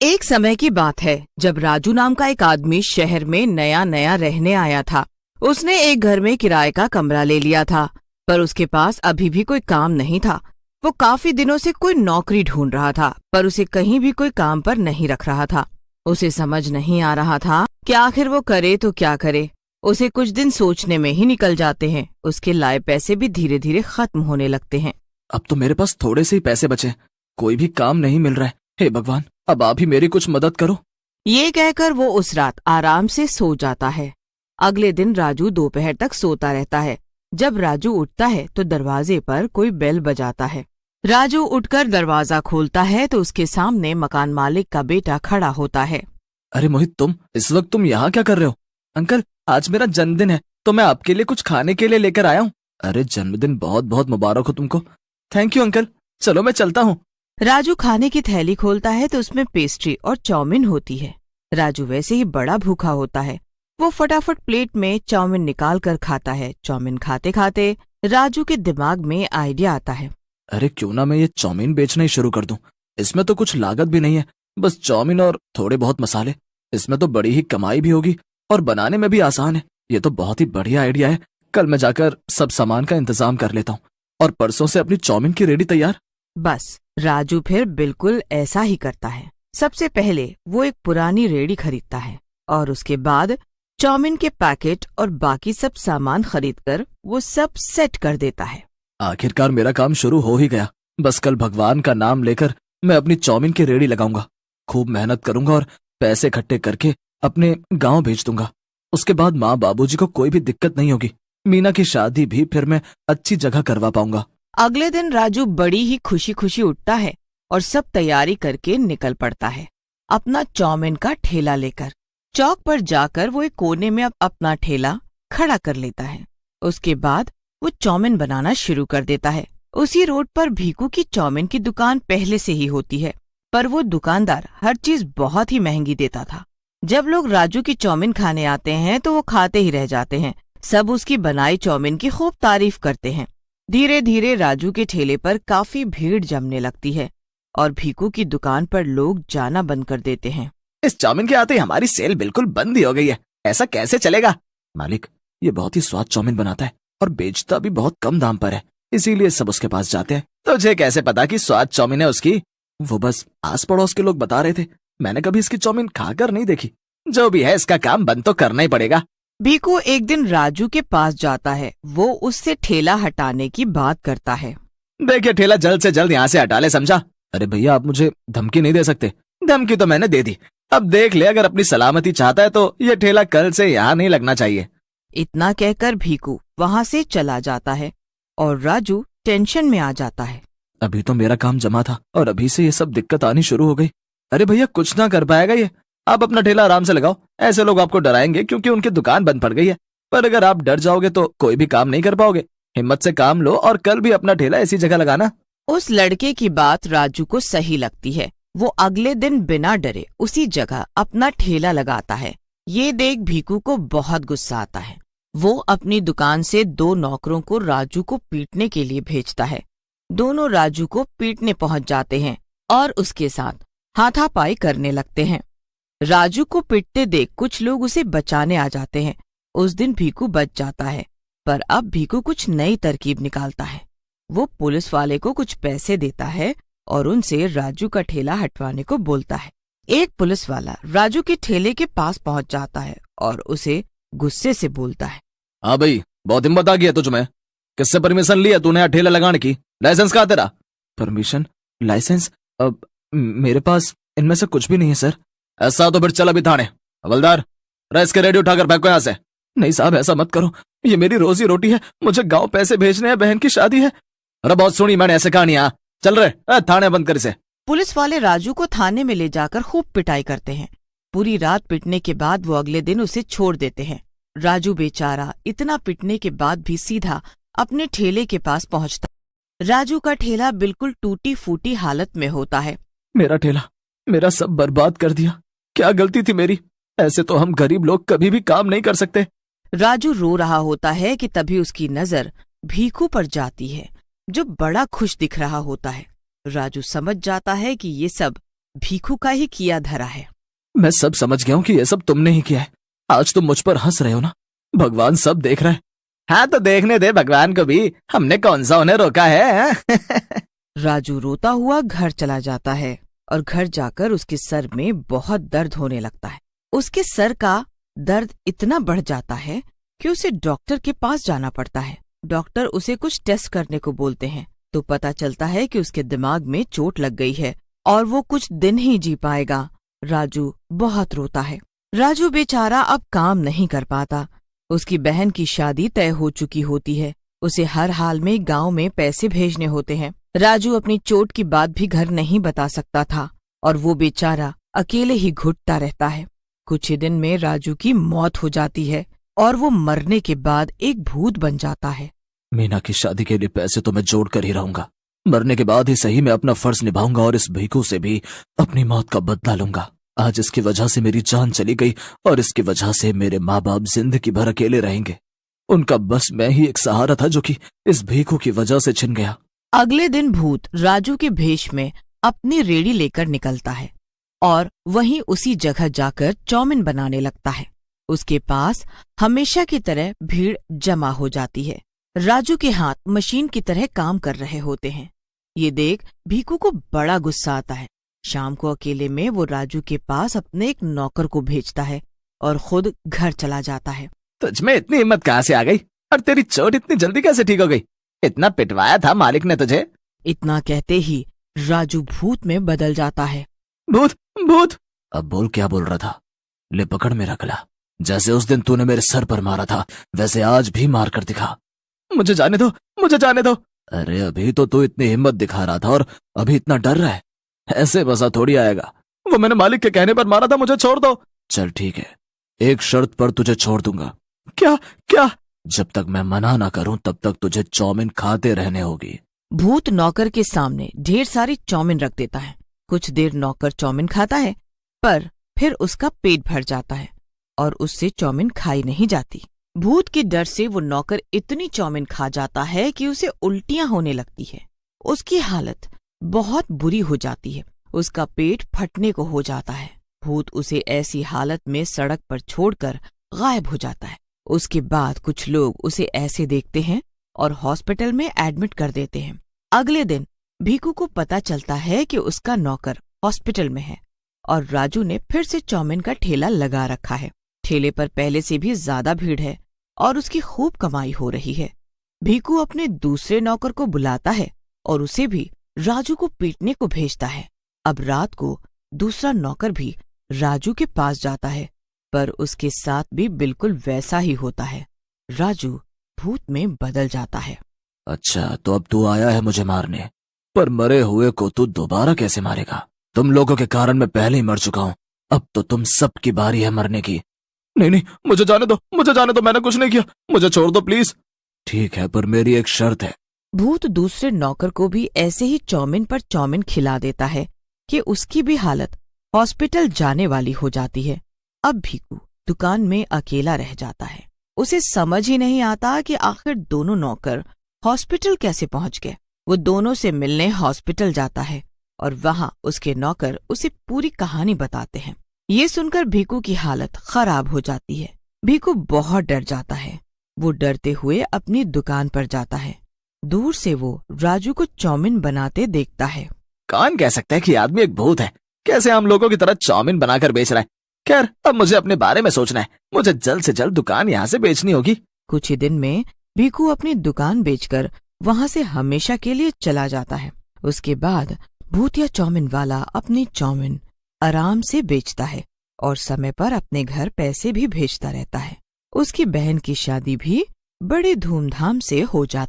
एक समय की बात है जब राजू नाम का एक आदमी शहर में नया नया रहने आया था। उसने एक घर में किराए का कमरा ले लिया था, पर उसके पास अभी भी कोई काम नहीं था। वो काफी दिनों से कोई नौकरी ढूंढ रहा था, पर उसे कहीं भी कोई काम पर नहीं रख रहा था। उसे समझ नहीं आ रहा था कि आखिर वो करे तो क्या करे। उसे कुछ दिन सोचने में ही निकल जाते हैं। उसके लाए पैसे भी धीरे धीरे खत्म होने लगते हैं। अब तो मेरे पास थोड़े से ही पैसे बचे, कोई भी काम नहीं मिल रहा है। हे भगवान, अब आप ही मेरी कुछ मदद करो। ये कहकर वो उस रात आराम से सो जाता है। अगले दिन राजू दोपहर तक सोता रहता है। जब राजू उठता है तो दरवाजे पर कोई बेल बजाता है। राजू उठकर दरवाजा खोलता है तो उसके सामने मकान मालिक का बेटा खड़ा होता है। अरे मोहित, इस वक्त तुम यहाँ क्या कर रहे हो? अंकल, आज मेरा जन्मदिन है तो मैं आपके लिए कुछ खाने के लिए लेकर आया हूँ। अरे जन्मदिन बहुत बहुत मुबारक हो तुमको। थैंक यू अंकल, चलो मैं चलता हूँ। राजू खाने की थैली खोलता है तो उसमें पेस्ट्री और चाउमीन होती है। राजू वैसे ही बड़ा भूखा होता है। वो फटाफट प्लेट में चाउमीन निकाल कर खाता है। चाउमीन खाते खाते राजू के दिमाग में आइडिया आता है। अरे क्यों ना मैं ये चाउमीन बेचना ही शुरू कर दूं। इसमें तो कुछ लागत भी नहीं है, बस चाउमीन और थोड़े बहुत मसाले। इसमें तो बड़ी ही कमाई भी होगी और बनाने में भी आसान है। ये तो बहुत ही बढ़िया आइडिया है। कल मैं जाकर सब सामान का इंतजाम कर लेता हूँ और परसों से अपनी चाउमीन की रेडी तैयार। बस राजू फिर बिल्कुल ऐसा ही करता है। सबसे पहले वो एक पुरानी रेडी खरीदता है और उसके बाद चाउमीन के पैकेट और बाकी सब सामान खरीदकर वो सब सेट कर देता है। आखिरकार मेरा काम शुरू हो ही गया। बस कल भगवान का नाम लेकर मैं अपनी चाउमीन की रेडी लगाऊंगा। खूब मेहनत करूंगा और पैसे इकट्ठे करके अपने गांव भेज दूंगा। उसके बाद माँ बाबूजी को कोई भी दिक्कत नहीं होगी। मीना की शादी भी फिर मैं अच्छी जगह करवा पाऊंगा। अगले दिन राजू बड़ी ही खुशी खुशी उठता है और सब तैयारी करके निकल पड़ता है अपना चाउमीन का ठेला लेकर। चौक पर जाकर वो एक कोने में अपना ठेला खड़ा कर लेता है। उसके बाद वो चाउमीन बनाना शुरू कर देता है। उसी रोड पर भीकू की चाउमीन की दुकान पहले से ही होती है, पर वो दुकानदार हर चीज बहुत ही महंगी देता था। जब लोग राजू की चाउमीन खाने आते हैं तो वो खाते ही रह जाते हैं। सब उसकी बनाई चाउमीन की खूब तारीफ करते हैं। धीरे धीरे राजू के ठेले पर काफी भीड़ जमने लगती है और भीकू की दुकान पर लोग जाना बंद कर देते हैं। इस चाउमीन के आते ही हमारी सेल बिल्कुल बंद ही हो गई है। ऐसा कैसे चलेगा? मालिक, ये बहुत ही स्वाद चाउमीन बनाता है और बेचता भी बहुत कम दाम पर है, इसीलिए सब उसके पास जाते हैं। तुझे कैसे पता कि स्वाद चाउमीन है उसकी? वो बस आस पड़ोस के लोग बता रहे थे। मैंने कभी इसकी चाउमीन खाकर नहीं देखी। जो भी है, इसका काम बंद तो करना ही पड़ेगा। भीकू एक दिन राजू के पास जाता है। वो उससे ठेला हटाने की बात करता है। देखिए, ठेला जल्द से जल्द यहाँ से हटा ले, समझा? अरे भैया, आप मुझे धमकी नहीं दे सकते। धमकी तो मैंने दे दी। अब देख ले, अगर अपनी सलामती चाहता है तो ये ठेला कल से यहाँ नहीं लगना चाहिए। इतना कहकर भीकू वहाँ से चला जाता है और राजू टेंशन में आ जाता है। अभी तो मेरा काम जमा था और अभी से ये सब दिक्कत आनी शुरू हो गई। अरे भैया, कुछ ना कर पाएगा ये। आप अपना ठेला आराम से लगाओ। ऐसे लोग आपको डराएंगे क्योंकि उनकी दुकान बंद पड़ गई है, पर अगर आप डर जाओगे तो कोई भी काम नहीं कर पाओगे। हिम्मत से काम लो और कल भी अपना ठेला ऐसी जगह लगाना। उस लड़के की बात राजू को सही लगती है। वो अगले दिन बिना डरे उसी जगह अपना ठेला लगाता है। ये देख भीकू को बहुत गुस्सा आता है। वो अपनी दुकान से 2 नौकरों को राजू को पीटने के लिए भेजता है। दोनों राजू को पीटने पहुंच जाते हैं और उसके साथ हाथापाई करने लगते हैं। राजू को पीटते देख कुछ लोग उसे बचाने आ जाते हैं। उस दिन भीकू बच जाता है, पर अब भीकू कुछ नई तरकीब निकालता है। वो पुलिस वाले को कुछ पैसे देता है और उनसे राजू का ठेला हटवाने को बोलता है। एक पुलिस वाला राजू के ठेले के पास पहुंच जाता है और उसे गुस्से से बोलता है। हाँ भाई, बहुत हिम्मत आ गई तुझ में। किससे परमिशन लिया तूने यहाँ ठेला लगाने की? लाइसेंस कहाँ तेरा? परमिशन? लाइसेंस? अब मेरे पास इनमें से कुछ भी नहीं है सर। ऐसा तो फिर चल अभी थाने। हवलदार, रेस के रेडी उठाकर फेंको यहाँ से। नहीं साहब, ऐसा मत करो, ये मेरी रोजी रोटी है। मुझे गाँव पैसे भेजने हैं, बहन की शादी है। अरे बहुत सुनी मैंने ऐसे कहानियां। चल रहे, थाने बंद कर इसे। पुलिस वाले राजू को थाने में ले जाकर खूब पिटाई करते हैं। पूरी रात पिटने के बाद वो अगले दिन उसे छोड़ देते हैं। राजू बेचारा इतना पिटने के बाद भी सीधा अपने ठेले के पास पहुंचता। राजू का ठेला बिल्कुल टूटी फूटी हालत में होता है। मेरा ठेला, मेरा सब बर्बाद कर दिया। क्या गलती थी मेरी? ऐसे तो हम गरीब लोग कभी भी काम नहीं कर सकते। राजू रो रहा होता है कि तभी उसकी नजर भीकू पर जाती है, जो बड़ा खुश दिख रहा होता है। राजू समझ जाता है कि ये सब भीखू का ही किया धरा है। मैं सब समझ गया हूँ कि ये सब तुमने ही किया है। आज तुम मुझ पर हंस रहे हो ना, भगवान सब देख रहा है। हाँ तो देखने दे भगवान को भी, हमने कौन सा उन्हें रोका है। राजू रोता हुआ घर चला जाता है और घर जाकर उसके सर में बहुत दर्द होने लगता है। उसके सर का दर्द इतना बढ़ जाता है कि उसे डॉक्टर के पास जाना पड़ता है। डॉक्टर उसे कुछ टेस्ट करने को बोलते हैं तो पता चलता है कि उसके दिमाग में चोट लग गई है और वो कुछ दिन ही जी पाएगा। राजू बहुत रोता है। राजू बेचारा अब काम नहीं कर पाता। उसकी बहन की शादी तय हो चुकी होती है। उसे हर हाल में गांव में पैसे भेजने होते हैं। राजू अपनी चोट की बात भी घर नहीं बता सकता था और वो बेचारा अकेले ही घुटता रहता है। कुछ ही दिन में राजू की मौत हो जाती है और वो मरने के बाद एक भूत बन जाता है। मीना की शादी के लिए पैसे तो मैं जोड़ कर ही रहूंगा। मरने के बाद ही सही मैं अपना फर्ज निभाऊंगा और इस भीखू से भी अपनी मौत का बदला लूंगा। आज इसकी वजह से मेरी जान चली गई और इसकी वजह से मेरे माँ बाप जिंदगी भर अकेले रहेंगे। उनका बस मैं ही एक सहारा था जो कि इस भीखू की वजह से छिन गया। अगले दिन भूत राजू के भेष में अपनी रेड़ी लेकर निकलता है और वहीं उसी जगह जाकर चौमिन बनाने लगता है। उसके पास हमेशा की तरह भीड़ जमा हो जाती है। राजू के हाथ मशीन की तरह काम कर रहे होते हैं। ये देख भीखू को बड़ा गुस्सा आता है। शाम को अकेले में वो राजू के पास अपने एक नौकर को भेजता है और खुद घर चला जाता है। तुझ में इतनी हिम्मत कहाँ से आ गई और तेरी चोट इतनी जल्दी कैसे ठीक हो गई? इतना पिटवाया था मालिक ने तुझे। इतना कहते ही राजू भूत में बदल जाता है। भूत भूत, अब बोल क्या बोल रहा था? ले पकड़ मेरा गला। जैसे उस दिन तूने मेरे सर पर मारा था वैसे आज भी मार कर दिखा। मुझे जाने दो, मुझे जाने दो। अरे अभी तो तू इतनी हिम्मत दिखा रहा था और अभी इतना डर रहा है। ऐसे बसा थोड़ी आएगा। वो मैंने मालिक के कहने पर मारा था, मुझे छोड़ दो। चल ठीक है, एक शर्त पर तुझे छोड़ दूंगा। क्या क्या? जब तक मैं मना ना करूं तब तक तुझे चौमिन खाते रहने होगी। भूत नौकर के सामने ढेर सारी चौमिन रख देता है। कुछ देर नौकर चौमिन खाता है पर फिर उसका पेट भर जाता है और उससे चौमिन खाई नहीं जाती। भूत के डर से वो नौकर इतनी चौमिन खा जाता है कि उसे उल्टियां होने लगती है। उसकी हालत बहुत बुरी हो जाती है। उसका पेट फटने को हो जाता है। भूत उसे ऐसी हालत में सड़क पर छोड़कर गायब हो जाता है। उसके बाद कुछ लोग उसे ऐसे देखते हैं और हॉस्पिटल में एडमिट कर देते हैं। अगले दिन भीखू को पता चलता है कि उसका नौकर हॉस्पिटल में है और राजू ने फिर से चौमिन का ठेला लगा रखा है। ठेले पर पहले से भी ज्यादा भीड़ है और उसकी खूब कमाई हो रही है। भीखू अपने दूसरे नौकर को बुलाता है और उसे भी राजू को पीटने को भेजता है। अब रात को दूसरा नौकर भी राजू के पास जाता है पर उसके साथ भी बिल्कुल वैसा ही होता है। राजू भूत में बदल जाता है। अच्छा तो अब तू आया है मुझे मारने, पर मरे हुए को तू दोबारा कैसे मारेगा? तुम लोगों के कारण मैं पहले ही मर चुका हूँ। अब तो तुम सबकी बारी है मरने की। नहीं नहीं, मुझे जाने दो, मुझे जाने दो। मैंने कुछ नहीं किया, मुझे छोड़ दो प्लीज। ठीक है, पर मेरी एक शर्त है। भूत दूसरे नौकर को भी ऐसे ही चौमिन पर चौमिन खिला देता है कि उसकी भी हालत हॉस्पिटल जाने वाली हो जाती है। अब भीखू दुकान में अकेला रह जाता है। उसे समझ ही नहीं आता कि आखिर दोनों नौकर हॉस्पिटल कैसे पहुंच गए। वो दोनों से मिलने हॉस्पिटल जाता है और वहां उसके नौकर उसे पूरी कहानी बताते हैं। ये सुनकर भीखू की हालत खराब हो जाती है। भीखू बहुत डर जाता है। वो डरते हुए अपनी दुकान पर जाता है। दूर से वो राजू को चौमिन बनाते देखता है। कौन कह सकता है कि आदमी एक भूत है? कैसे हम लोगों की तरह चौमिन बनाकर बेच रहा है? खैर, अब मुझे अपने बारे में सोचना है। मुझे जल्द से जल्द दुकान यहाँ से बेचनी होगी। कुछ ही दिन में भीखू अपनी दुकान बेचकर वहां से हमेशा के लिए चला जाता है। उसके बाद भूतिया चौमिन वाला अपनी चौमिन आराम से बेचता है और समय पर अपने घर पैसे भी भेजता रहता है। उसकी बहन की शादी भी बड़े धूमधाम से हो जाती